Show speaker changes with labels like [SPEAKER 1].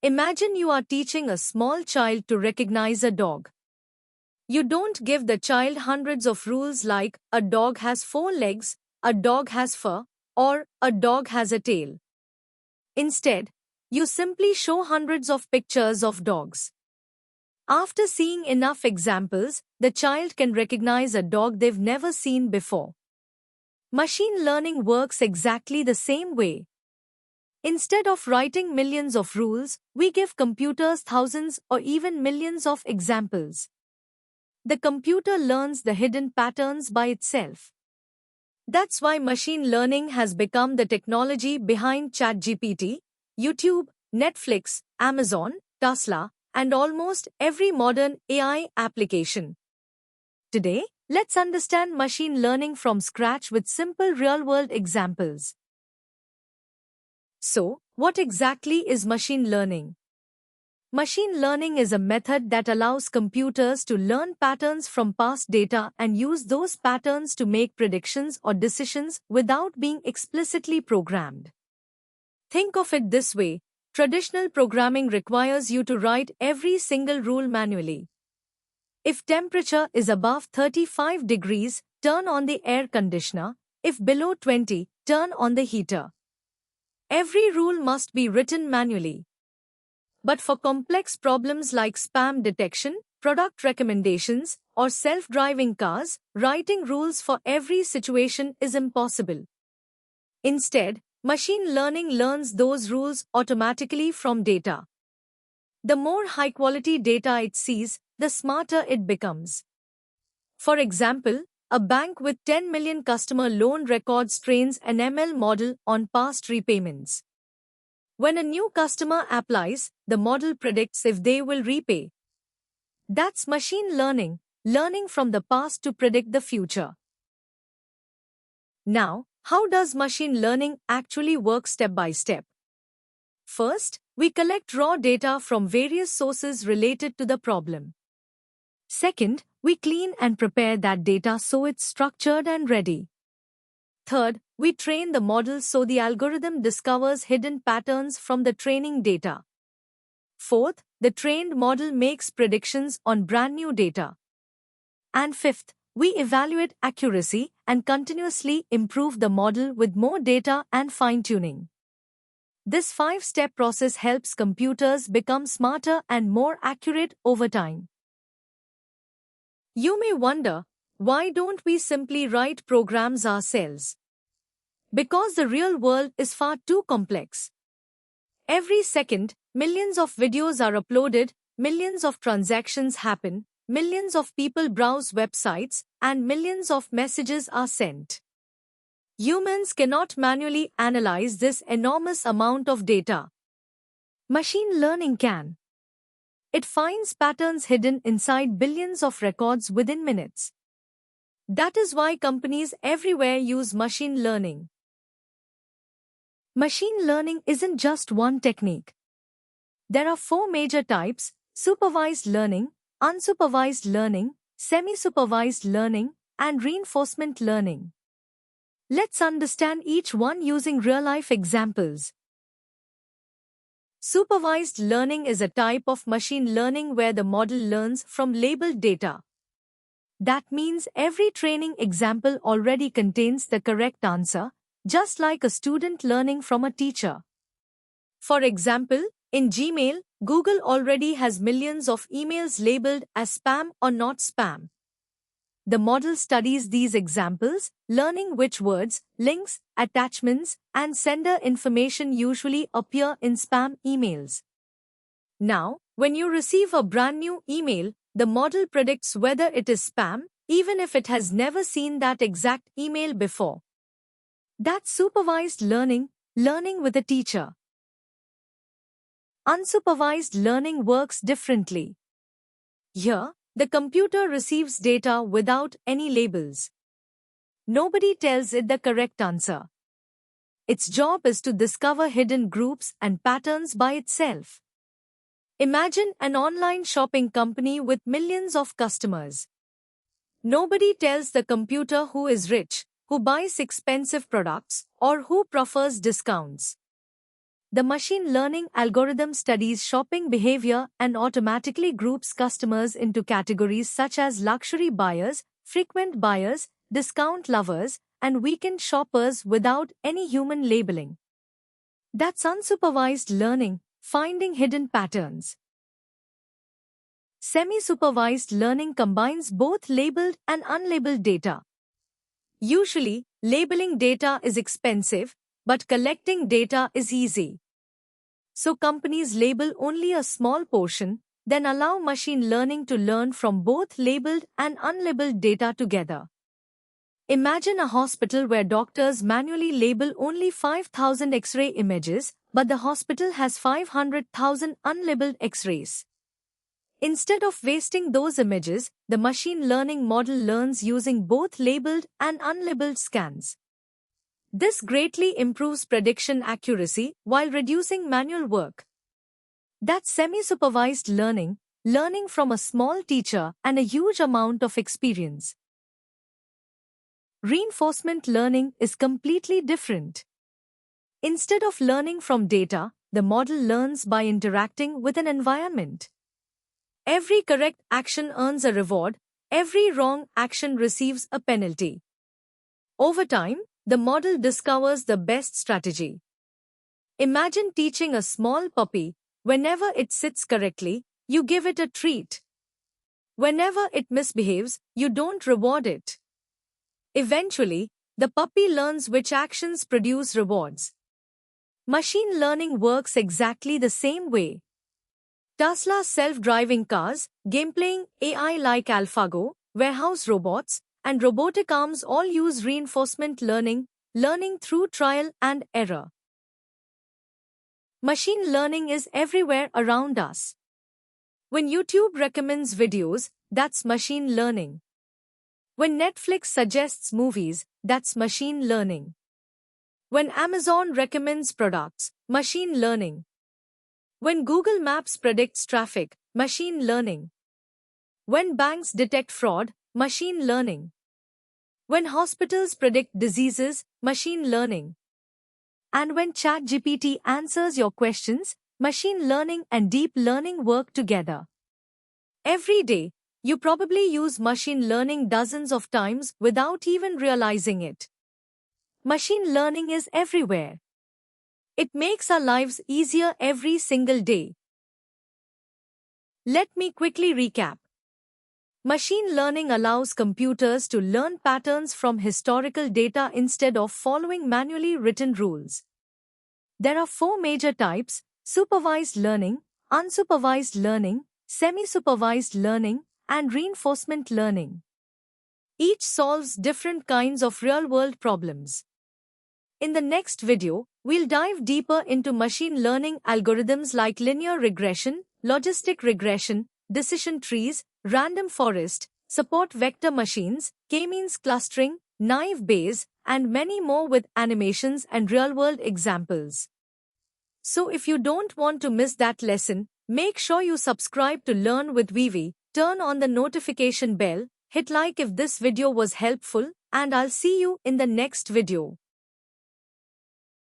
[SPEAKER 1] Imagine you are teaching a small child to recognize a dog. You don't give the child hundreds of rules like a dog has 4 legs, a dog has fur, or a dog has a tail. Instead, you simply show hundreds of pictures of dogs. After seeing enough examples, the child can recognize a dog they've never seen before. Machine learning works exactly the same way. Instead of writing millions of rules, we give computers thousands or even millions of examples. The computer learns the hidden patterns by itself. That's why machine learning has become the technology behind ChatGPT, YouTube, Netflix, Amazon, Tesla, and almost every modern AI application. Today, let's understand machine learning from scratch with simple real-world examples. So, what exactly is machine learning? Machine learning is a method that allows computers to learn patterns from past data and use those patterns to make predictions or decisions without being explicitly programmed. Think of it this way: traditional programming requires you to write every single rule manually. If temperature is above 35 degrees, turn on the air conditioner. If below 20, turn on the heater. Every rule must be written manually. But for complex problems like spam detection, product recommendations, or self-driving cars, writing rules for every situation is impossible. Instead, machine learning learns those rules automatically from data. The more high-quality data it sees, the smarter it becomes. For example, a bank with 10 million customer loan records trains an ML model on past repayments. When a new customer applies, the model predicts if they will repay. That's machine learning, learning from the past to predict the future. Now, how does machine learning actually work step by step? First, we collect raw data from various sources related to the problem. Second, we clean and prepare that data so it's structured and ready. Third, we train the model so the algorithm discovers hidden patterns from the training data. Fourth, the trained model makes predictions on brand new data. And fifth, we evaluate accuracy and continuously improve the model with more data and fine-tuning. This 5-step process helps computers become smarter and more accurate over time. You may wonder, why don't we simply write programs ourselves? Because the real world is far too complex. Every second, millions of videos are uploaded, millions of transactions happen, millions of people browse websites, and millions of messages are sent. Humans cannot manually analyze this enormous amount of data. Machine learning can. It finds patterns hidden inside billions of records within minutes. That is why companies everywhere use machine learning. Machine learning isn't just one technique. There are 4 major types: supervised learning, unsupervised learning, semi-supervised learning, and reinforcement learning. Let's understand each one using real-life examples. Supervised learning is a type of machine learning where the model learns from labeled data. That means every training example already contains the correct answer, just like a student learning from a teacher. For example, in Gmail, Google already has millions of emails labeled as spam or not spam. The model studies these examples, learning which words, links, attachments, and sender information usually appear in spam emails. Now, when you receive a brand new email, the model predicts whether it is spam, even if it has never seen that exact email before. That's supervised learning, learning with a teacher. Unsupervised learning works differently. Here, the computer receives data without any labels. Nobody tells it the correct answer. Its job is to discover hidden groups and patterns by itself. Imagine an online shopping company with millions of customers. Nobody tells the computer who is rich, who buys expensive products, or who prefers discounts. The machine learning algorithm studies shopping behavior and automatically groups customers into categories such as luxury buyers, frequent buyers, discount lovers, and weekend shoppers without any human labeling. That's unsupervised learning, finding hidden patterns. Semi-supervised learning combines both labeled and unlabeled data. Usually, labeling data is expensive, but collecting data is easy. So companies label only a small portion, then allow machine learning to learn from both labeled and unlabeled data together. Imagine a hospital where doctors manually label only 5,000 X-ray images, but the hospital has 500,000 unlabeled X-rays. Instead of wasting those images, the machine learning model learns using both labeled and unlabeled scans. This greatly improves prediction accuracy while reducing manual work. That's semi-supervised learning, learning from a small teacher and a huge amount of experience. Reinforcement learning is completely different. Instead of learning from data, the model learns by interacting with an environment. Every correct action earns a reward, every wrong action receives a penalty. Over time, the model discovers the best strategy. Imagine teaching a small puppy, whenever it sits correctly, you give it a treat. Whenever it misbehaves, you don't reward it. Eventually, the puppy learns which actions produce rewards. Machine learning works exactly the same way. Tesla's self-driving cars, game-playing AI like AlphaGo, warehouse robots, and robotic arms all use reinforcement learning, learning through trial and error. Machine learning is everywhere around us. When YouTube recommends videos, that's machine learning. When Netflix suggests movies, that's machine learning. When Amazon recommends products, machine learning. When Google Maps predicts traffic, machine learning. When banks detect fraud, machine learning. When hospitals predict diseases, machine learning. And when ChatGPT answers your questions, machine learning and deep learning work together. Every day, you probably use machine learning dozens of times without even realizing it. Machine learning is everywhere. It makes our lives easier every single day. Let me quickly recap. Machine learning allows computers to learn patterns from historical data instead of following manually written rules. There are 4 major types: supervised learning, unsupervised learning, semi-supervised learning, and reinforcement learning. Each solves different kinds of real-world problems. In the next video, we'll dive deeper into machine learning algorithms like linear regression, logistic regression, decision trees, random forest, support vector machines, k-means clustering, naive Bayes, and many more with animations and real-world examples. So if you don't want to miss that lesson, make sure you subscribe to Learn with Vivi, turn on the notification bell, hit like if this video was helpful, and I'll see you in the next video.